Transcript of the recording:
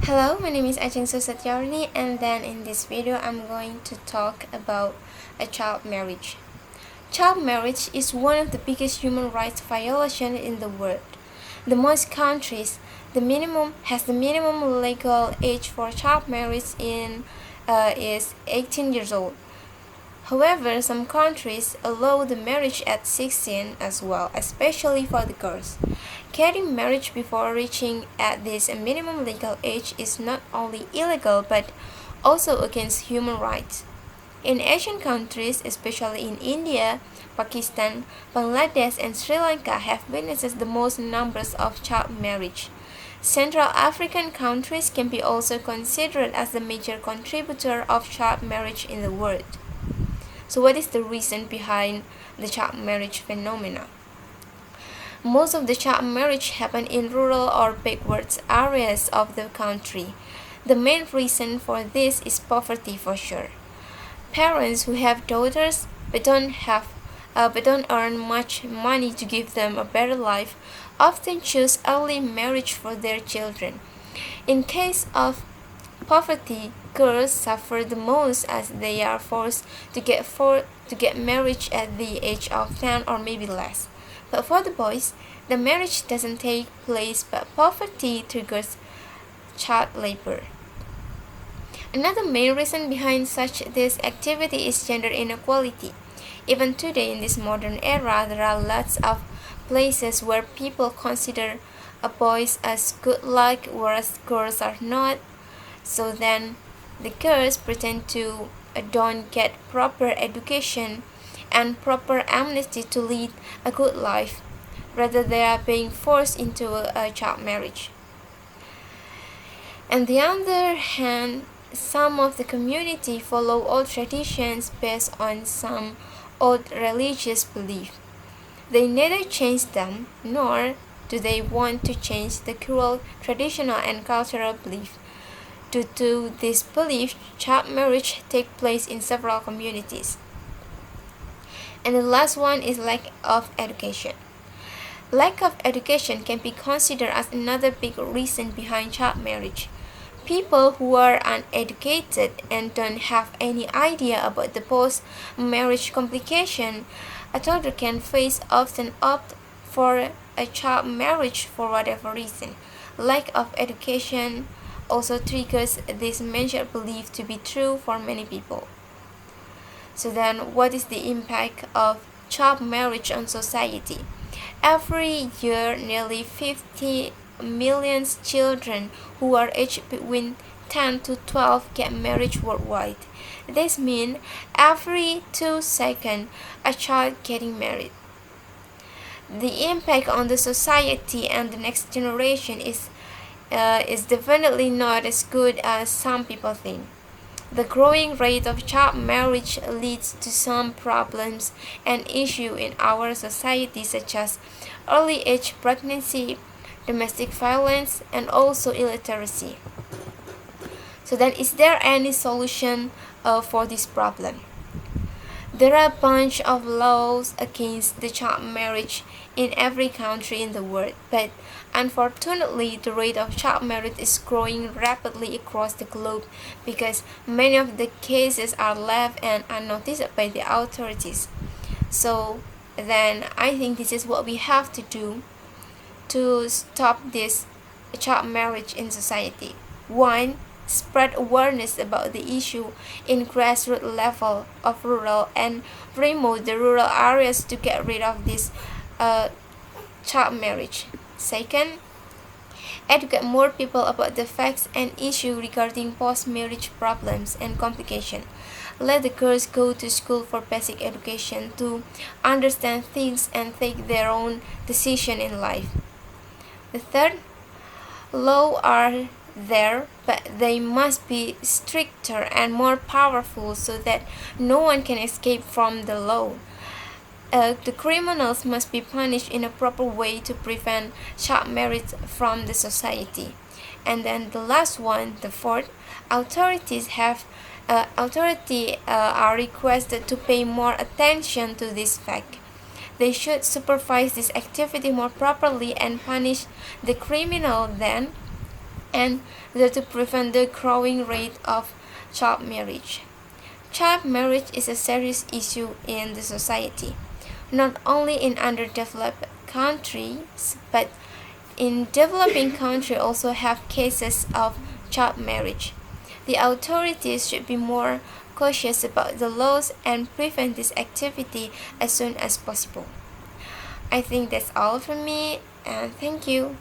Hello, my name is Ajeng Susatyarni, and then in this video I'm going to talk about a child marriage. Child marriage is one of the biggest human rights violations in the world. The most countries the minimum legal age for child marriage is 18 years old. However, some countries allow the marriage at 16 as well, especially for the girls. Getting married before reaching at this minimum legal age is not only illegal but also against human rights. In Asian countries, especially in India, Pakistan, Bangladesh, and Sri Lanka, have witnessed the most numbers of child marriage. Central African countries can be also considered as the major contributor of child marriage in the world. So what is the reason behind the child marriage phenomena? Most of the child marriage happen in rural or backward areas of the country. The main reason for this is poverty for sure. Parents who have daughters but don't earn much money to give them a better life often choose early marriage for their children. In case of poverty, girls suffer the most as they are forced to get married at the age of 10 or maybe less. But for the boys, the marriage doesn't take place but poverty triggers child labor. Another main reason behind such this activity is gender inequality. Even today in this modern era, there are lots of places where people consider boys as good luck whereas girls are not. So then the girls pretend to don't get proper education and proper amnesty to lead a good life, rather they are being forced into a child marriage. On the other hand, some of the community follow old traditions based on some old religious belief. They neither change them nor do they want to change the cruel traditional and cultural belief. Due to this belief, child marriage takes place in several communities. And the last one is lack of education. Lack of education can be considered as another big reason behind child marriage. People who are uneducated and don't have any idea about the post-marriage complication a toddler can face often opt for a child marriage for whatever reason. Lack of education also triggers this mentioned belief to be true for many people. So then, what is the impact of child marriage on society? Every year, nearly 50 million children who are aged between 10 to 12 get married worldwide. This means every 2 seconds a child getting married. The impact on the society and the next generation is definitely not as good as some people think. The growing rate of child marriage leads to some problems and issues in our society such as early age pregnancy, domestic violence, and also illiteracy. So then is there any solution for this problem? There are a bunch of laws against the child marriage in every country in the world, but unfortunately the rate of child marriage is growing rapidly across the globe because many of the cases are left and unnoticed by the authorities. So then I think this is what we have to do to stop this child marriage in society. One, spread awareness about the issue in grassroots level of rural and promote the rural areas to get rid of this child marriage. Second, educate more people about the facts and issues regarding post-marriage problems and complications. Let the girls go to school for basic education to understand things and take their own decision in life. The third, laws are there, but they must be stricter and more powerful so that no one can escape from the law. The criminals must be punished in a proper way to prevent child marriage from the society. And then the last one, the fourth, authorities are requested to pay more attention to this fact. They should supervise this activity more properly and punish the criminal then and that to prevent the growing rate of child marriage. Child marriage is a serious issue in the society, not only in underdeveloped countries, but in developing countries also have cases of child marriage. The authorities should be more cautious about the laws and prevent this activity as soon as possible. I think that's all from me, and thank you.